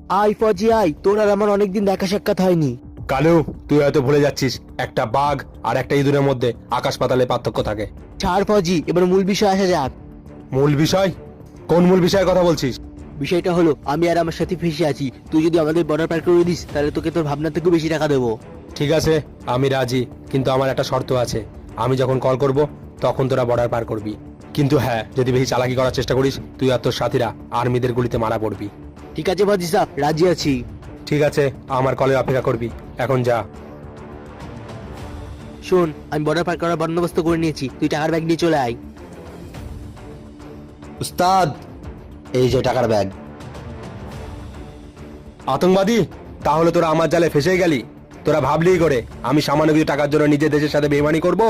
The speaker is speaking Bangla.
আই ফজি আই, তোর আর আমার অনেকদিন দেখা সাক্ষাৎ হয়নি। কালু, তুই হয়তো ভুলে যাচ্ছিস, একটা বাঘ আর একটা ইঁদুরের মধ্যে আকাশ পাতালে পার্থক্য থাকে। ছাড় ফজি, এবার মূল বিষয় আসা যাক। মূল বিষয়? কোন মূল বিষয়ের কথা বলছিস? বিষয়টা হলো, আমি আর আমার সাথে ফেসে আছি। তুই যদি আমাদের বর্ডার পার করে দিস, তাহলে তোকে তোর ভাবনা থেকেও বেশি টাকা দেবো। ঠিক আছে, আমি রাজি, কিন্তু আমার একটা শর্ত আছে। আমি যখন কল করব তখন তোরা বর্ডার পার করবি। কিন্তু হ্যাঁ, যদি বেশি চালাকি করার চেষ্টা করিস, তুই আর তোর সাথীরা আর্মিদের গুলিতে মারা পড়বি। ঠিক আছে ফজি সাহ, রাজি আছি। ঠিক আছে, আমার কলের অপেক্ষা করবি। এখন যা। শোন, আমি বর্ডার পার করার বন্দোবস্ত করে নিয়েছি, তুই টাকার ব্যাগ নিয়ে চলে আয়। উস্তাদ, এই যে টাকার ব্যাগ। আতঙ্কবাদী, তাহলে তোরা আমার জালে ফেসে গেলি। তোরা ভাবলি করে আমি সামান্য কিছু টাকার জন্য নিজের দেশের সাথে বেইমানি করব?